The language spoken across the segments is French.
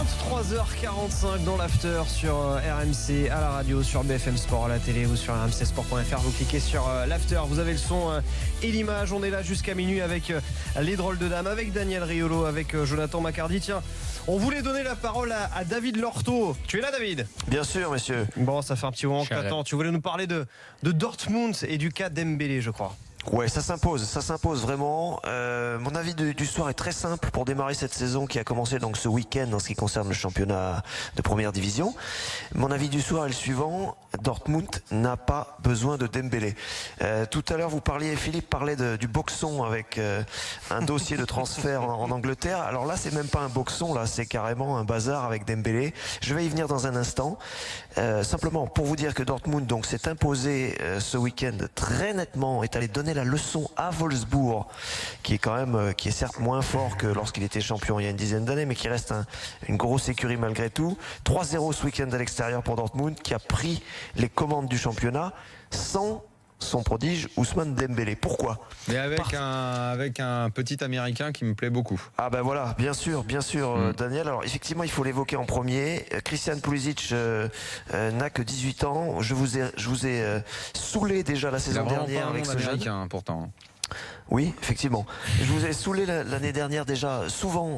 23h45 dans l'after sur RMC, à la radio, sur BFM Sport, à la télé ou sur rmcsport.fr. Vous cliquez sur l'after, vous avez le son et l'image. On est là jusqu'à minuit avec les drôles de dames, avec Daniel Riolo, avec Jonathan Macardy. Tiens, on voulait donner la parole à David Lorto. Tu es là, David? Bien sûr, monsieur. Bon, ça fait un petit moment que t'attends. Tu voulais nous parler de Dortmund et du cas Dembélé, je crois. Ouais, ça s'impose vraiment. Mon avis du soir est très simple pour démarrer cette saison qui a commencé donc ce week-end en ce qui concerne le championnat de première division. Mon avis du soir est le suivant: Dortmund n'a pas besoin de Dembélé. Tout à l'heure, Philippe parlait du boxon avec un dossier de transfert en Angleterre. Alors là, c'est même pas un boxon, là, c'est carrément un bazar avec Dembélé. Je vais y venir dans un instant. Simplement pour vous dire que Dortmund donc s'est imposé ce week-end très nettement, est allé donner la leçon à Wolfsburg, qui est certes moins fort que lorsqu'il était champion il y a une dizaine d'années, mais qui reste une grosse écurie malgré tout. 3-0 ce week-end à l'extérieur pour Dortmund, qui a pris les commandes du championnat sans son prodige Ousmane Dembélé. Pourquoi? Mais avec un petit Américain qui me plaît beaucoup. Ah ben voilà, bien sûr, Daniel. Alors effectivement, il faut l'évoquer en premier. Christian Pulisic n'a que 18 ans. Je vous ai saoulé déjà la saison dernière avec ce jeune. Pourtant. Oui, effectivement. Je vous ai saoulé l'année dernière déjà,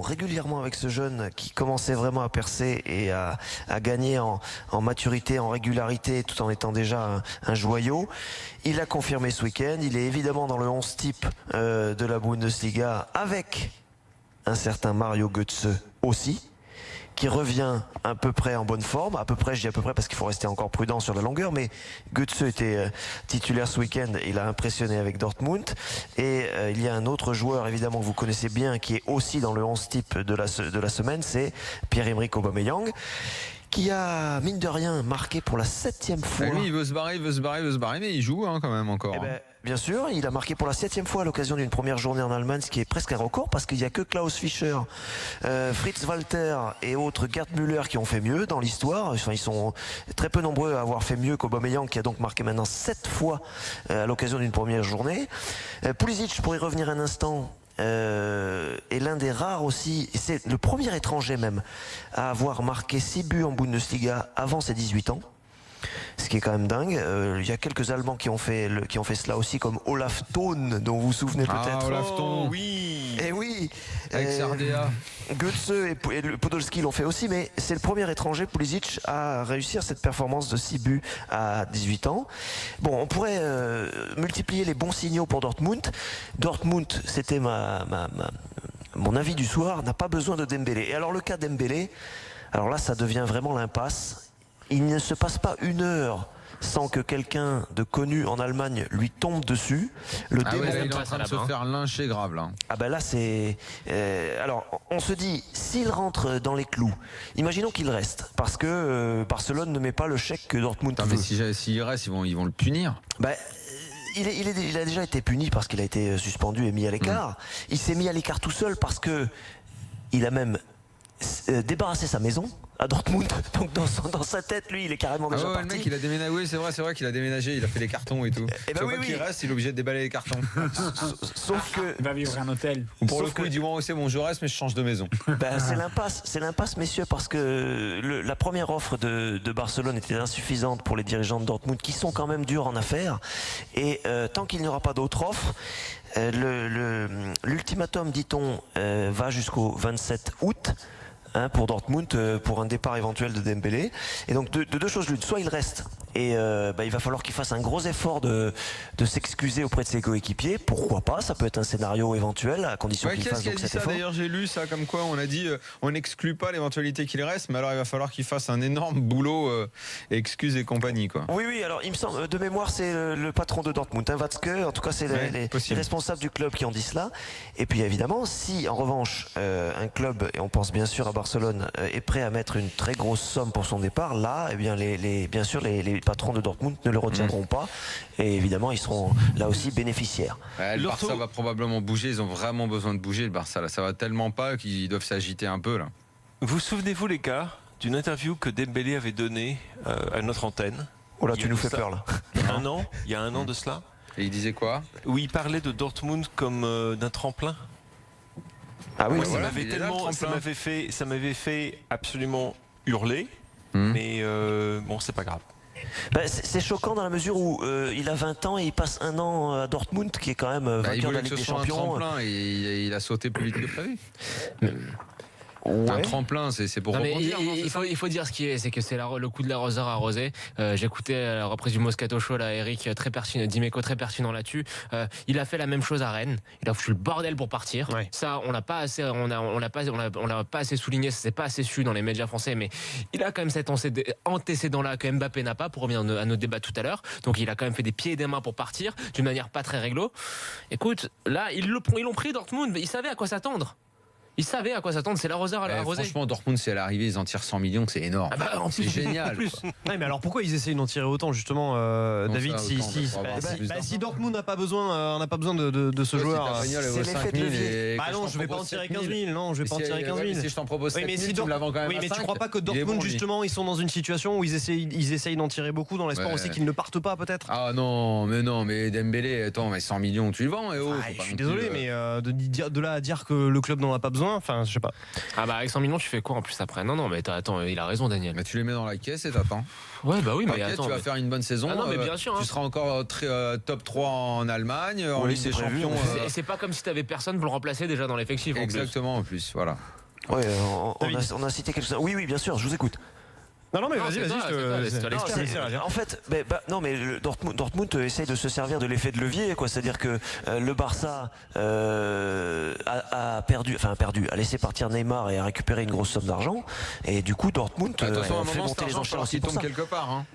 régulièrement avec ce jeune qui commençait vraiment à percer et à gagner en maturité, en régularité, tout en étant déjà un joyau. Il a confirmé ce week-end. Il est évidemment dans le 11 type de la Bundesliga avec un certain Mario Götze aussi, qui revient à peu près en bonne forme. À peu près, je dis à peu près parce qu'il faut rester encore prudent sur la longueur, mais Götze était titulaire ce week-end, il a impressionné avec Dortmund. Et il y a un autre joueur évidemment que vous connaissez bien, qui est aussi dans le 11 type de la semaine, c'est Pierre-Emerick Aubameyang, qui a, mine de rien, marqué pour la 7e fois. Lui, il veut se barrer, mais il joue quand même encore. Bien sûr, il a marqué pour la 7e fois à l'occasion d'une première journée en Allemagne, ce qui est presque un record, parce qu'il n'y a que Klaus Fischer, Fritz Walter et autres, Gerd Müller, qui ont fait mieux dans l'histoire. Enfin, ils sont très peu nombreux à avoir fait mieux qu'Aubameyang, qui a donc marqué maintenant 7 fois à l'occasion d'une première journée. Pulisic, pour y revenir un instant, est l'un des rares aussi, c'est le premier étranger même à avoir marqué 6 buts en Bundesliga avant ses 18 ans. Ce qui est quand même dingue. Il y a quelques Allemands qui ont fait cela aussi, comme Olaf Thon, dont vous vous souvenez peut-être. Olaf Thon, oui. Et oui. Avec RDA. Götze et Podolski l'ont fait aussi, mais c'est le premier étranger, Pulisic, à réussir cette performance de 6 buts à 18 ans. Bon, on pourrait multiplier les bons signaux pour Dortmund. Dortmund, c'était mon avis du soir, n'a pas besoin de Dembélé. Et alors le cas Dembélé, alors là ça devient vraiment l'impasse. Il ne se passe pas une heure sans que quelqu'un de connu en Allemagne lui tombe dessus. Il est en train de se faire lyncher grave là. Ah ben là c'est... alors on se dit, s'il rentre dans les clous, imaginons qu'il reste, parce que Barcelone ne met pas le chèque que Dortmund veut. Mais s'il reste, ils vont le punir. Il a déjà été puni parce qu'il a été suspendu et mis à l'écart. Il s'est mis à l'écart tout seul parce que il a même débarrassé sa maison à Dortmund, donc dans sa tête, lui, il est carrément déjà parti. Le mec, il a déménagé. Oui, c'est vrai qu'il a déménagé. Il a fait les cartons et tout. Il reste, il est obligé de déballer les cartons. Sauf que il va vivre à un hôtel. Pour le coup, il dit c'est bon, je reste, mais je change de maison. C'est l'impasse, messieurs, parce que la première offre de Barcelone était insuffisante pour les dirigeants de Dortmund, qui sont quand même durs en affaires. Et tant qu'il n'y aura pas d'autre offre, l'ultimatum, dit-on, va jusqu'au 27 août. Pour Dortmund, pour un départ éventuel de Dembélé. Et donc de deux choses l'une, soit il reste et il va falloir qu'il fasse un gros effort de s'excuser auprès de ses coéquipiers. Pourquoi pas, ça peut être un scénario éventuel à condition qu'il fasse donc cet effort. D'ailleurs j'ai lu ça comme quoi on a dit on n'exclut pas l'éventualité qu'il reste, mais alors il va falloir qu'il fasse un énorme boulot excuses et compagnie quoi. Oui, alors il me semble, de mémoire c'est le patron de Dortmund, Watzke, en tout cas c'est les responsables du club qui ont dit cela. Et puis évidemment, si en revanche un club, et on pense bien sûr à Barcelone, est prêt à mettre une très grosse somme pour son départ, là, bien sûr les patrons de Dortmund ne le retiendront pas, et évidemment ils seront là aussi bénéficiaires. Le Barça va probablement bouger, ils ont vraiment besoin de bouger le Barça là, ça va tellement pas qu'ils doivent s'agiter un peu là. Vous souvenez-vous les gars d'une interview que Dembélé avait donnée à notre antenne? Oh là, tu nous fais peur là. Il y a un an de cela. Et il disait quoi? Où il parlait de Dortmund comme d'un tremplin. Ah oui, Ça voilà, m'avait il est là, le tellement, tremplin. ça m'avait fait absolument hurler, mais bon, c'est pas grave. Bah, c'est choquant dans la mesure où il a 20 ans et il passe un an à Dortmund, qui est quand même Il vainqueur de voulait la que Ligue ce des soit un Champions. tremplin et il a sauté plus vite que prévu. Ouais. Un tremplin, c'est pour Non, mais rebondir. non, c'est ça il faut dire ce qui est, c'est que c'est le coup de l'arroseur arrosé. J'écoutais la reprise du Moscato Show, là, Eric, très pertinent, Dimeco très pertinent là-dessus. Il a fait la même chose à Rennes. Il a foutu le bordel pour partir. Ouais. Ça, on l'a pas assez souligné, ça s'est pas assez su dans les médias français, mais il a quand même cet antécédent-là que Mbappé n'a pas, pour revenir à nos débats tout à l'heure. Donc il a quand même fait des pieds et des mains pour partir, d'une manière pas très réglo. Écoute, là, ils l'ont pris Dortmund, mais ils savaient à quoi s'attendre. Ils savaient à quoi s'attendre, c'est l'arroseur arrosé. Franchement, Dortmund, si à l'arrivée, ils en tirent 100 millions, c'est énorme. Ah bah, en c'est plus, génial. en plus. quoi. Ouais, mais alors pourquoi ils essayent d'en tirer autant justement, David, ça, si, autant, si, pour avoir plus d'argent. si Dortmund n'a pas besoin, de ce joueur. Si ta bagnole, elle vaut c'est 5 l'effet de 000 levier. et Bah que non, je je vais pas en tirer 15 000. Non, je vais pas en tirer 15 000. Si je t'en propose 7 Oui, mais 000, si tu me la vends quand même oui, à mais 5. tu crois pas que Il est Dortmund, bon, lui. justement, ils sont dans une situation où ils essayent d'en tirer beaucoup dans l'espoir Ouais. aussi qu'ils ne partent pas, peut-être. Ah non, mais Dembélé, attends, mais 100 millions, tu le vends, et oh, Ah, faut je pas suis non désolé, plus, mais de là à dire que le club n'en a pas besoin, enfin, je sais pas. Ah bah avec 100 millions tu fais quoi en plus après? Non mais attends, il a raison Daniel. Mais tu les mets dans la caisse et t'attends. Ouais bah oui mais T'inquiète, attends. tu vas mais- faire une bonne saison. Ah non, mais bien sûr, hein. Tu seras encore top 3 en Allemagne, en Oui, Ligue des c'est prévu, Champions. C'est pas comme si t'avais personne pour le remplacer déjà dans l'effectif. en plus. Exactement, en plus, voilà. Ouais, David. on a cité quelques-uns. Oui, bien sûr, je vous écoute. Non, mais Non, vas-y, c'est toi, c'est toi, c'est toi Non, l'expert. en fait, non, mais Dortmund essaye de se servir de l'effet de levier, quoi. C'est-à-dire que le Barça a laissé partir Neymar et a récupéré une grosse somme d'argent. Et du coup, Dortmund Attention, à un fait moment, cet monter les argent, enchères aussi il pour tombe ça. quelque part. Hein.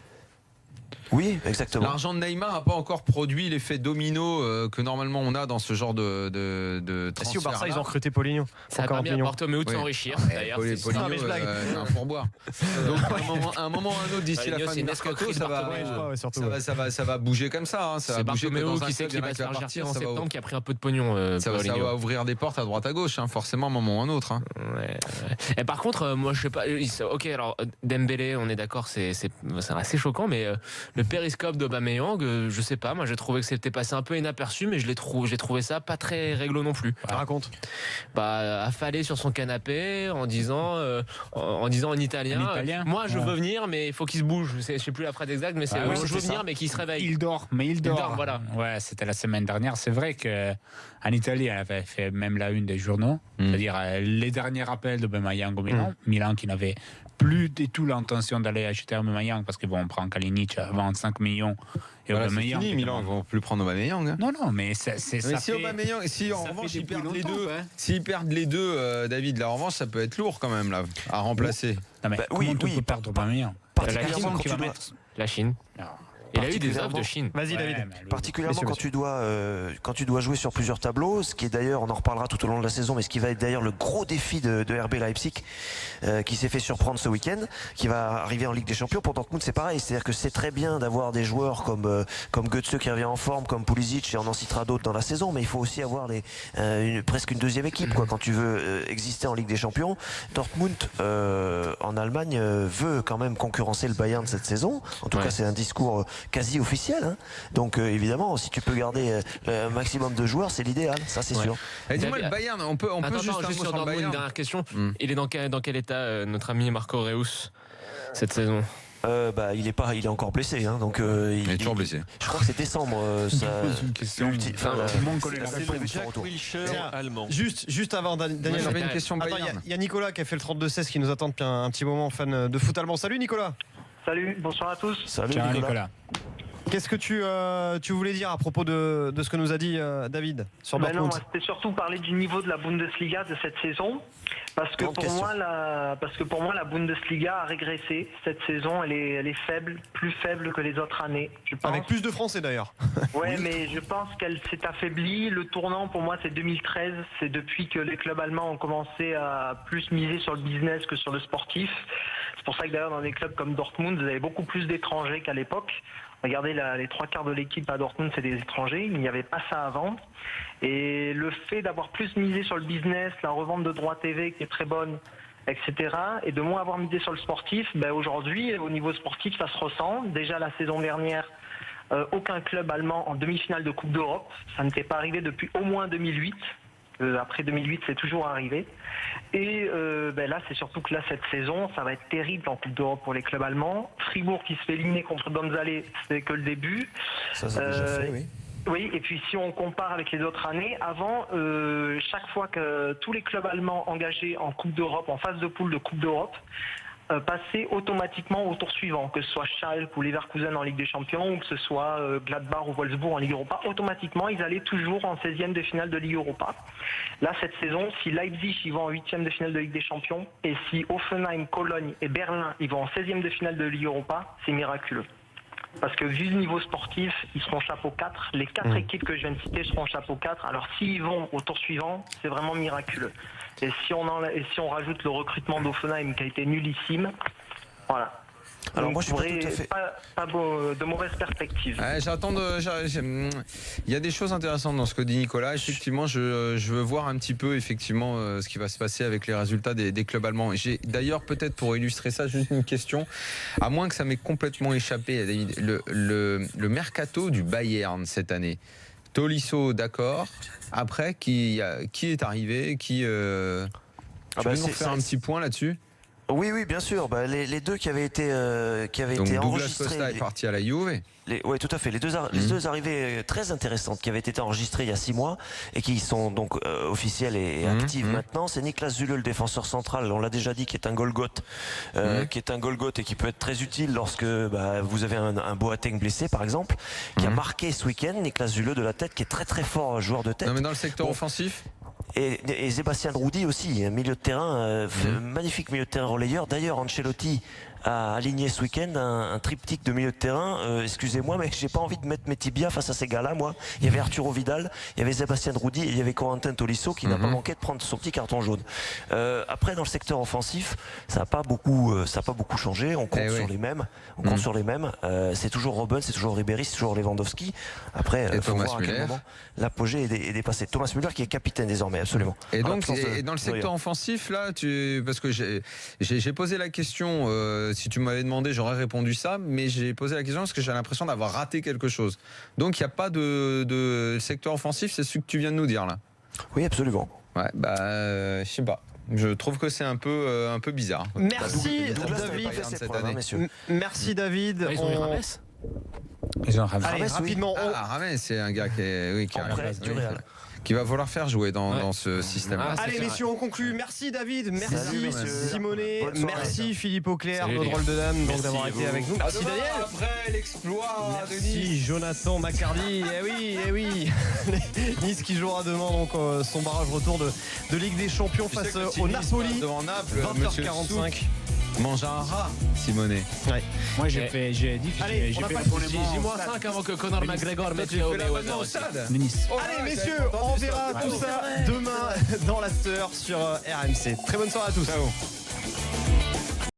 Oui, exactement. L'argent de Neymar n'a pas encore produit l'effet domino que normalement on a dans ce genre de Si transfert. au Barça, ils ont recruté Poligno. Ça a Encore permis à Poligno. Porto Meo de Oui. s'enrichir. D'ailleurs, Poligno, c'est ça. Non, mais je blague. c'est un pourboire. Donc à un moment ou à un autre, d'ici la Poligno, fin c'est du une mercato, escroquerie de ça va, Bartomeu, je crois, ouais, surtout, ça va bouger comme ça. Hein. Ça C'est va bouger que Bartomeu dans un qui sait club, qu'il il y en a va se qui va faire partir, en ça va- septembre, qui a pris un peu de pognon. ça Poligno. va ouvrir des portes à droite à gauche, hein, forcément, à un moment ou à un autre. Hein. Ouais. Et par contre, moi je sais pas. Ok, alors Dembélé, on est d'accord, c'est assez choquant, mais le périscope d'Aubameyang, je sais pas. Moi j'ai trouvé que c'était passé un peu inaperçu, mais j'ai trouvé ça pas très réglo non plus. Raconte. Bah, affalé sur son canapé en disant en italien. En italien Moi je veux venir, mais il faut qu'il se bouge. Je sais plus la phrase exacte, mais c'est Ah oui, je veux c'était venir, ça. mais qu'il se réveille. Il dort, mais il dort. dort, voilà. Ouais, c'était la semaine dernière. C'est vrai qu'en Italie, elle avait fait même la une des journaux. C'est-à-dire les derniers rappels de Aubameyang au Milan. Milan qui n'avait plus du tout l'intention d'aller acheter Aubameyang parce que bon, on prend Kalinic à 25 millions et Voilà, c'est Aubameyang. fini, Milan, ils vont plus prendre Aubameyang. Hein. Non, mais c'est Mais ça si fait- Aubameyang, si en ça revanche fait ils depuis perdent les longtemps, deux, ouais. s'ils perdent les deux, David, là en revanche ça peut être lourd quand même là à remplacer. Non, mais Bah, comment oui, tu oui, peux perdre Aubameyang particulièrement Personne quand qui tu va dois- mettre- La Chine. Non. Il a eu des Particulièrement- offres de Chine. Vas-y, Ouais, David. mais lui- Particulièrement Monsieur, quand tu dois jouer sur plusieurs tableaux, ce qui est d'ailleurs, on en reparlera tout au long de la saison, mais ce qui va être d'ailleurs le gros défi de RB Leipzig, qui s'est fait surprendre ce week-end, qui va arriver en Ligue des Champions. Pour Dortmund, c'est pareil, c'est-à-dire que c'est très bien d'avoir des joueurs comme Götze qui revient en forme, comme Pulisic, et on en citera d'autres dans la saison, mais il faut aussi avoir presque une deuxième équipe, quoi, quand tu veux exister en Ligue des Champions. Dortmund en Allemagne veut quand même concurrencer le Bayern cette saison. En tout Ouais. cas, c'est un discours quasi officiel. Hein. Donc évidemment, si tu peux garder un maximum de joueurs, c'est l'idéal, ça c'est Ouais. sûr. Et dis-moi David- le Bayern, on peut Attends, juste un mot sur sur le Dortmund, une Bayern. dernière question. Hmm. Il est dans quel état notre ami Marco Reus cette saison? Il est encore blessé, hein, donc Il est toujours blessé. Je crois que c'est décembre. une question. Tout le monde connaît la c'est réponse. prévu son Jack retour. Wilshere Tiens, allemand. Juste avant, Daniel. Moi, j'avais Attends, une question Attends, Bayern. il y a Nicolas qui a fait le 32-16 qui nous attend depuis un petit moment, fan de foot allemand. Salut Nicolas. Salut, bonsoir à tous. Salut Tiens, Nicolas. Nicolas. Qu'est-ce que tu voulais dire à propos de ce que nous a dit David sur Ben non, Dortmund? moi, c'était surtout parler du niveau de la Bundesliga de cette saison. Parce que, Grande pour question. moi, la Bundesliga a régressé cette saison. Elle est faible, plus faible que les autres années, je pense. Avec plus de Français d'ailleurs. Ouais, mais je pense qu'elle s'est affaiblie. Le tournant, pour moi, c'est 2013. C'est depuis que les clubs allemands ont commencé à plus miser sur le business que sur le sportif. C'est pour ça que d'ailleurs, dans des clubs comme Dortmund, vous avez beaucoup plus d'étrangers qu'à l'époque. Regardez, les trois quarts de l'équipe à Dortmund, c'est des étrangers. Il n'y avait pas ça avant. Et le fait d'avoir plus misé sur le business, la revente de droits TV qui est très bonne, etc., et de moins avoir misé sur le sportif, ben aujourd'hui, au niveau sportif, ça se ressent. Déjà la saison dernière, aucun club allemand en demi-finale de Coupe d'Europe. Ça n'était pas arrivé depuis au moins 2008. Après 2008, c'est toujours arrivé. Et là, c'est surtout que là, cette saison, ça va être terrible en Coupe d'Europe pour les clubs allemands. Fribourg qui se fait éliminer contre González, c'est que le début. Ça c'est déjà fait, oui. Oui, et puis si on compare avec les autres années, avant, chaque fois que tous les clubs allemands engagés en Coupe d'Europe, en phase de poule de Coupe d'Europe, passaient automatiquement au tour suivant, que ce soit Schalke ou Leverkusen en Ligue des Champions, ou que ce soit Gladbach ou Wolfsburg en Ligue Europa, automatiquement ils allaient toujours en 16e de finale de Ligue Europa. Là, cette saison, si Leipzig ils vont en 8e de finale de Ligue des Champions, et si Hoffenheim, Cologne et Berlin ils vont en 16e de finale de Ligue Europa, c'est miraculeux. Parce que vu le niveau sportif, ils seront chapeau 4. Les 4 équipes que je viens de citer seront chapeau 4. Alors s'ils vont au tour suivant, c'est vraiment miraculeux. Et si on rajoute le recrutement d'Offenheim qui a été nullissime, voilà. Alors donc, moi je suis pas tout à fait... pas de mauvaises perspectives. Il y a des choses intéressantes dans ce que dit Nicolas. Effectivement, je veux voir un petit peu effectivement ce qui va se passer avec les résultats des clubs allemands. Et j'ai d'ailleurs peut-être pour illustrer ça juste une question, à moins que ça m'ait complètement échappé, David, le mercato du Bayern cette année. Tolisso, d'accord. Après, qui est arrivé, tu peux nous faire un petit point là-dessus? Oui, bien sûr. Les deux qui avaient été Donc Douglas enregistrés. Costa est parti à la Juve. Oui, tout à fait. Les deux arrivées très intéressantes qui avaient été enregistrées il y a 6 mois et qui sont donc officielles et actives maintenant. C'est Niklas Süle, le défenseur central. On l'a déjà dit, qui est un Golgoth, et qui peut être très utile lorsque vous avez un Boateng blessé, par exemple, qui a marqué ce week-end. Niklas Süle de la tête, qui est très très fort joueur de tête. Non, mais dans le secteur offensif. Et Sébastien Rudi aussi, un milieu de terrain, magnifique milieu de terrain relayeur. D'ailleurs, Ancelotti a aligné ce week-end un triptyque de milieu de terrain. Excusez-moi, mais j'ai pas envie de mettre mes tibias face à ces gars-là, moi. Il y avait Arturo Vidal, il y avait Sébastien Rudi et il y avait Corentin Tolisso qui n'a pas manqué de prendre son petit carton jaune. Après, dans le secteur offensif, ça n'a pas beaucoup changé. On compte sur les mêmes. C'est toujours Robben, c'est toujours Ribéry, c'est toujours Lewandowski. Après, il faut voir à quel moment l'apogée est dépassé. Thomas Müller qui est capitaine désormais, absolument. Et donc, dans le secteur offensif, là, parce que j'ai posé la question. Si tu m'avais demandé, j'aurais répondu ça, mais j'ai posé la question parce que j'ai l'impression d'avoir raté quelque chose. Donc, il n'y a pas de secteur offensif, c'est ce que tu viens de nous dire là. Oui, absolument. Ouais, je sais pas. Je trouve que c'est un peu bizarre. Merci David. Merci David. Ils ont eu Rames. Ils ont Rames. Allez, rapidement. Rames, c'est un gars qui Après, du Real. qu'il va falloir faire jouer dans ce système. Allez messieurs, on conclut. Merci David, merci Salut, Simonet, merci Philippe Auclair, Salut, notre drôle de dame d'avoir été avec nous. Merci Daniel. Après l'exploit de Merci Nice. Jonathan Maccardy. Eh oui. Nice qui jouera demain donc son barrage retour de Ligue des Champions Tu sais face que si au Nice Napoli. passe devant Naples, monsieur 20h45. mange un rat, Simonet. Moi, j'ai dit que Allez, j'ai on a fait pas le le tournement. J'ai moins 5 avant que Conor McGregor mette KO Mayweather aussi. de Nice. Allez messieurs, on verra tout ça demain dans l'after sur RMC. Très bonne soirée à tous. Ciao.